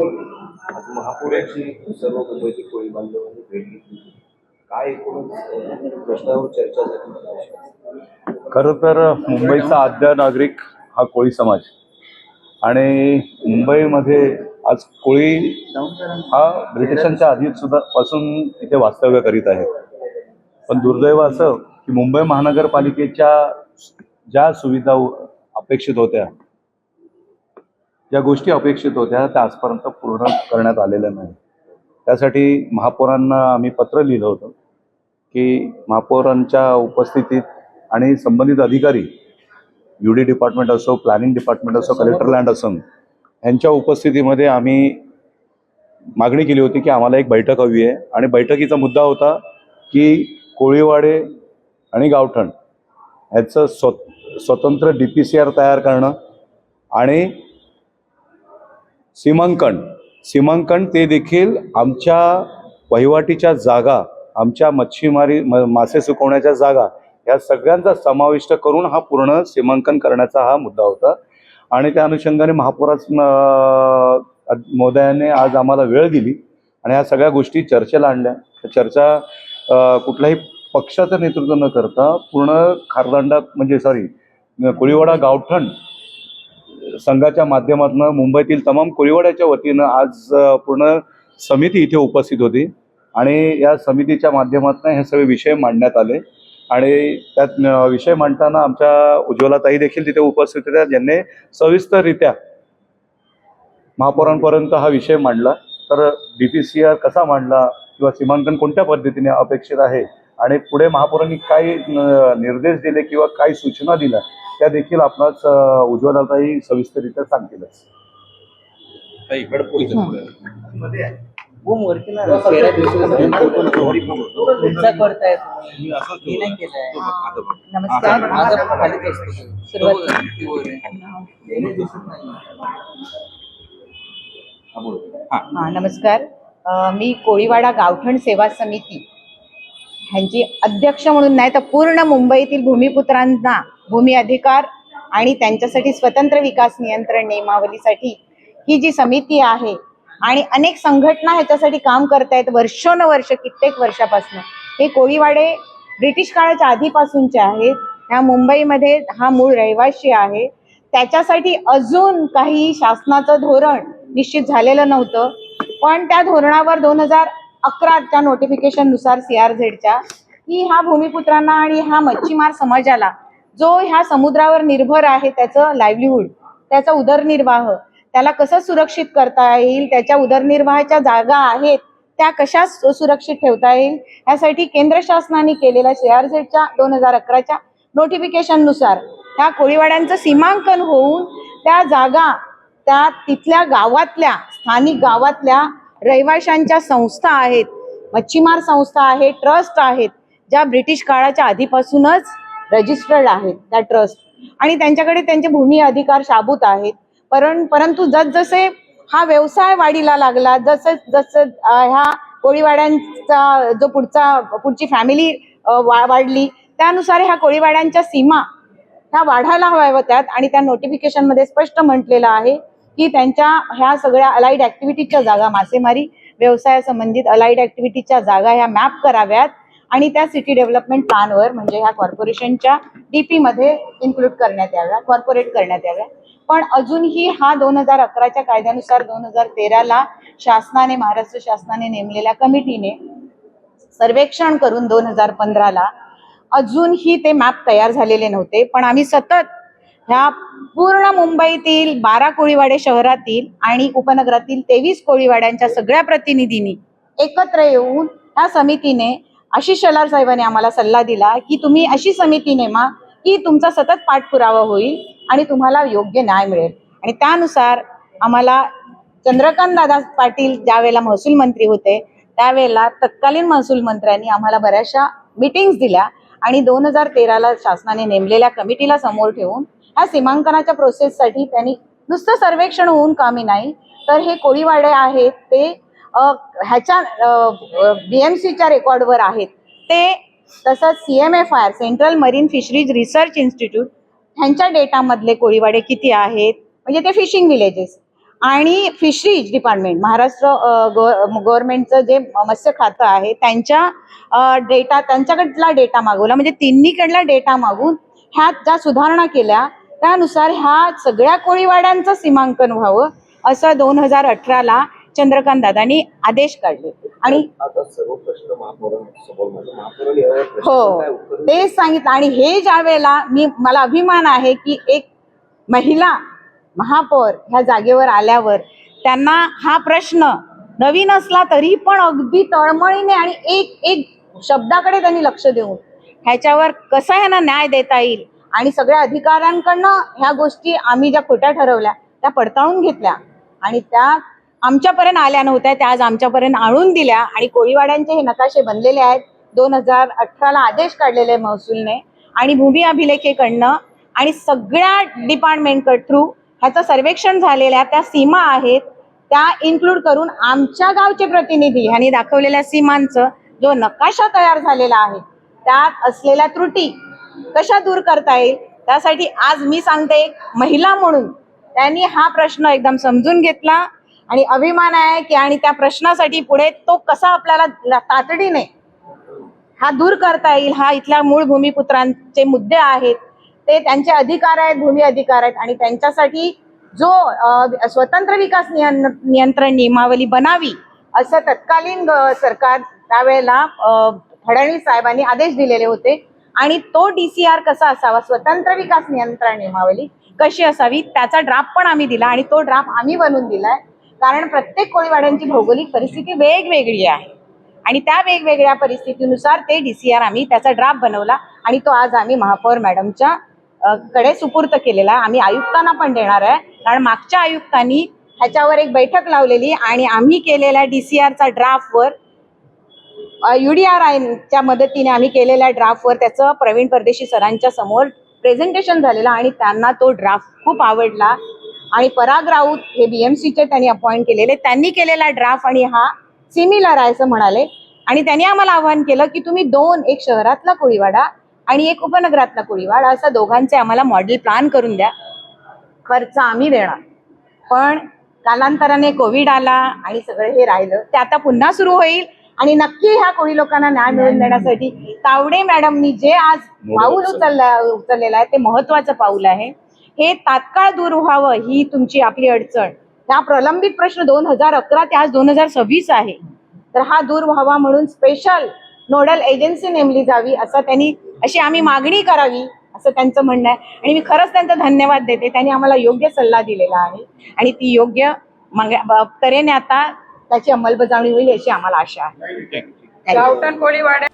आज महापुराची सर्व मुंबईची कोळी बांधवांनी भेट घेतली. काय एकूणच प्रश्नावर चर्चा झाली? खरं तर मुंबईचा आद्य नागरिक हा कोळी समाज आणि मुंबईमध्ये आज कोळी हा ब्रिटिशांच्या आधी सुद्धा पासून इथे वास्तव्य करीत आहे. पण दुर्दैव असं की मुंबई महानगरपालिकेच्या ज्या सुविधा अपेक्षित होत्या, ज्या गोष्टी अपेक्षित होत्या त्या आजपर्यंत पूर्ण करण्यात आलेल्या नाही. त्यासाठी महापौरांना आम्ही पत्र लिहिलं होतं की महापौरांच्या उपस्थितीत आणि संबंधित अधिकारी UD डिपार्टमेंट असो, प्लॅनिंग डिपार्टमेंट असो, कलेक्टर लँड असो, यांच्या उपस्थितीमध्ये आम्ही मागणी केली होती की आम्हाला एक बैठक हवी आहे. आणि बैठकीचा मुद्दा होता की कोळीवाडे आणि गावठण ह्याचं स्वतंत्र DPCR तयार करणं आणि सीमांकन ते देखील आमच्या वहिवाटीच्या जागा, आमच्या मासे सुकवण्याच्या जागा या सगळ्यांचा समाविष्ट करून हा पूर्ण सीमांकन करण्याचा हा मुद्दा होता. आणि त्या अनुषंगाने महापौराच महोदयाने आज आम्हाला वेळ दिली आणि ह्या सगळ्या गोष्टी चर्चेला आणल्या. चर्चा कुठल्याही पक्षाचं नेतृत्व न करता पूर्ण कोळीवाडा गावठण संघाच्या माध्यमातून मुंबईतील तमाम कोळीवाड्याच्या वतीनं आज पूर्ण समिती इथे उपस्थित होती आणि या समितीच्या माध्यमातून हे सगळे विषय मांडण्यात आले. आणि त्यात विषय मांडताना आमच्या उज्ज्वलाताई देखील तिथे उपस्थित होत्या, ज्यांनी सविस्तररित्या महापौरांपर्यंत हा विषय मांडला. तर DPCR कसा मांडला किंवा सीमांकन कोणत्या पद्धतीने अपेक्षित आहे आणि पुढे महापौरांनी काय निर्देश दिले किंवा काय सूचना दिल्या त्या देखील आपणास उज्ज्वलाताई सविस्तररित्या सांगतीलच. नमस्कार. मी कोळीवाडा गावठण सेवा समिती ह्यांची अध्यक्ष म्हणून नाही तर पूर्ण मुंबईतील भूमिपुत्रांना भूमी अधिकार आणि त्यांच्यासाठी स्वतंत्र विकास नियंत्रण नियमावलीसाठी ही जी समिती आहे आणि अनेक संघटना ह्याच्यासाठी काम करतायत वर्षोनवर्ष, कित्येक वर्षापासून. हे कोळीवाडे ब्रिटिश काळाच्या आधीपासूनचे आहेत. ह्या मुंबईमध्ये हा मूळ रहिवासी आहे. त्याच्यासाठी अजून काही शासनाचं धोरण निश्चित झालेलं नव्हतं. पण त्या धोरणावर 2011च्या नोटिफिकेशननुसार CRZच्या की ह्या भूमिपुत्रांना आणि ह्या मच्छीमार समाजाला जो ह्या समुद्रावर निर्भर आहे, त्याचं लाईव्हलीहूड, त्याचा उदरनिर्वाह त्याला कसं सुरक्षित करता येईल, त्याच्या उदरनिर्वाहाच्या जागा आहेत त्या कशा सुरक्षित ठेवता येईल, यासाठी केंद्र शासनाने केलेल्या CRZच्या 2011च्या नोटिफिकेशननुसार ह्या कोळीवाड्यांचं सीमांकन होऊन त्या जागा त्या तिथल्या गावातल्या स्थानिक गावातल्या रहिवाशांच्या संस्था आहेत, मच्छीमार संस्था आहेत, ट्रस्ट आहेत, ज्या ब्रिटिश काळाच्या आधीपासूनच रजिस्टर्ड आहेत त्या ट्रस्ट आणि त्यांच्याकडे त्यांचे भूमी अधिकार शाबूत आहेत. परंतु जसजसे हा व्यवसाय वाढीला लागला, जसं ह्या कोळीवाड्यांचा जो पुढची फॅमिली वाढली, त्यानुसार ह्या कोळीवाड्यांच्या सीमा ह्या वाढायला हव्या होत्यात. आणि त्या नोटिफिकेशनमध्ये स्पष्ट म्हटलेलं आहे की त्यांच्या ह्या सगळ्या अलाइड ऍक्टिव्हिटीच्या जागा, मासेमारी व्यवसायासंबंधित अलाइड ऍक्टिव्हिटीच्या जागा ह्या मॅप कराव्यात आणि त्या सिटी डेव्हलपमेंट प्लॅनवर म्हणजे ह्या कॉर्पोरेशनच्या DP मध्ये इन्क्लूड करण्यात याव्या, कॉर्पोरेट करण्यात याव्या. पण अजूनही हा 2011च्या कायद्यानुसार 2013ला महाराष्ट्र शासनाने नेमलेल्या कमिटीने सर्वेक्षण करून 2015ला अजूनही ते मॅप तयार झालेले नव्हते. पण आम्ही सतत ह्या पूर्ण मुंबईतील 12 कोळीवाडे शहरातील आणि उपनगरातील 23 कोळीवाड्यांच्या सगळ्या प्रतिनिधींनी एकत्र येऊन ह्या समितीने आशिष शेलार साहेबांनी आम्हाला सल्ला दिला की तुम्ही अशी समिती नेमा की तुमचा सतत पाठपुरावा होईल आणि तुम्हाला योग्य न्याय मिळेल. आणि त्यानुसार आम्हाला चंद्रकांत दादा पाटील ज्यावेळेला महसूल मंत्री होते त्यावेळेला तत्कालीन महसूल मंत्र्यांनी आम्हाला बऱ्याचशा मीटिंग्स दिल्या आणि 2013ला शासनाने नेमलेल्या कमिटीला समोर ठेवून ह्या सीमांकनाच्या प्रोसेससाठी त्यांनी नुसतं सर्वेक्षण होऊन कामी नाही तर हे कोळीवाडे आहेत ते ह्याच्या BMCच्या रेकॉर्डवर आहेत ते, तसंच CMFR central marine fisheries research institute ह्यांच्या डेटामधले कोळीवाडे किती आहेत, म्हणजे ते फिशिंग विलेजेस आणि फिशरीज डिपार्टमेंट, महाराष्ट्र गव्हर्नमेंटचं जे मत्स्य खातं आहे त्यांच्या डेटा, त्यांच्याकडला डेटा मागवला, म्हणजे तिन्हीकडला डेटा मागून ह्यात ज्या सुधारणा केल्या त्यानुसार ह्या सगळ्या कोळीवाड्यांचं सीमांकन व्हावं असं 2018ला चंद्रकांत दादांनी आदेश काढले. आणि आता सर्व प्रश्न महापौरांसमोर म्हणजे महापौरांनी यावर हो प्रश्नाचं काय उत्तर तेच सांगितलं. आणि हे ज्या वेळेला मला अभिमान आहे की एक महिला महापौर ह्या जागेवर आल्यावर त्यांना हा प्रश्न नवीन असला तरी पण अगदी तळमळीने आणि एक एक शब्दाकडे त्यांनी लक्ष देऊन ह्याच्यावर कसा ह्यांना न्याय देता येईल आणि सगळ्या अधिकाऱ्यांकडनं ह्या गोष्टी आम्ही ज्या खोट्या ठरवल्या त्या पडताळून घेतल्या आणि त्या आमच्यापर्यंत आल्या नव्हत्या, त्या आज आमच्यापर्यंत आणून दिल्या. आणि कोळीवाड्यांचे हे नकाशे बनलेले आहेत, 2018ला आदेश काढलेले महसूलने आणि भूमी अभिलेखेकडनं आणि सगळ्या डिपार्टमेंट थ्रू ह्याचं सर्वेक्षण झालेल्या त्या सीमा आहेत त्या इन्क्लूड करून आमच्या गावचे प्रतिनिधी ह्यांनी दाखवलेल्या सीमांचं जो नकाशा तयार झालेला आहे त्यात असलेल्या त्रुटी कशा दूर करता येईल त्यासाठी आज मी सांगते एक महिला म्हणून त्यांनी हा प्रश्न एकदम समजून घेतला आणि अभिमान आहे की आणि त्या प्रश्नासाठी पुढे तो कसा आपल्याला तातडीने हा दूर करता येईल, हा इथल्या मूळ भूमिपुत्रांचे मुद्दे आहेत, ते त्यांचे अधिकार आहेत, भूमी अधिकार आहेत आणि त्यांच्यासाठी जो स्वतंत्र विकास नियंत्रण नियमावली बनावी असं तत्कालीन सरकार त्यावेळेला फडणवीस साहेबांनी आदेश दिलेले होते. आणि तो DCR कसा असावा, स्वतंत्र विकास नियंत्रण नियमावली कशी असावी त्याचा ड्राफ्ट पण आम्ही दिला आणि तो ड्राफ्ट आम्ही बनवून दिलाय. कारण प्रत्येक कोळीवाड्यांची भौगोलिक परिस्थिती वेगवेगळी आहे आणि त्या वेगवेगळ्या परिस्थितीनुसार ते DCR आम्ही त्याचा ड्राफ्ट बनवला आणि तो आज आम्ही महापौर मॅडमच्या कडे सुपूर्त केलेला आहे. आम्ही आयुक्तांना पण देणार आहे कारण मागच्या आयुक्तांनी ह्याच्यावर एक बैठक लावलेली आणि आम्ही केलेल्या DCRचा ड्राफ्टवर UDRIच्या मदतीने आम्ही केलेल्या ड्राफ्टवर त्याचं प्रवीण परदेशी सरांच्या समोर प्रेझेंटेशन झालेलं आणि त्यांना तो ड्राफ्ट खूप आवडला. आणि पराग राऊत हे BMCचे त्यांनी अपॉइंट केलेले, त्यांनी केलेला ड्राफ्ट आणि हा सिमिलर आहे असं म्हणाले. आणि त्यांनी आम्हाला आवाहन केलं की तुम्ही दोन, एक शहरातला कोळीवाडा आणि एक उपनगरातला कोळीवाडा असा दोघांचे आम्हाला मॉडेल प्लॅन करून द्या, खर्च आम्ही देणार. पण कालांतराने कोविड आला आणि सगळं हे राहिलं, ते आता पुन्हा सुरू होईल आणि नक्की ह्या कोळी लोकांना न्याय मिळवून देण्यासाठी तावडे मॅडमनी जे आज पाऊल उचललेलं आहे ते महत्वाचं पाऊल आहे. हे तात्काळ दूर व्हावं ही तुमची आपली अडचण, हा प्रलंबित प्रश्न 2011 ते आज 2026 आहे, तर हा दूर व्हावा म्हणून स्पेशल नोडल एजन्सी नेमली जावी असं त्यांनी, अशी आम्ही मागणी करावी असं त्यांचं म्हणणं आहे. आणि मी खरंच त्यांचा धन्यवाद देते, त्यांनी आम्हाला योग्य सल्ला दिलेला आहे आणि ती योग्य तऱ्हेने आता त्याची अंमलबजावणी होईल अशी आम्हाला आशा आहे. गावठण कोळीवाड्या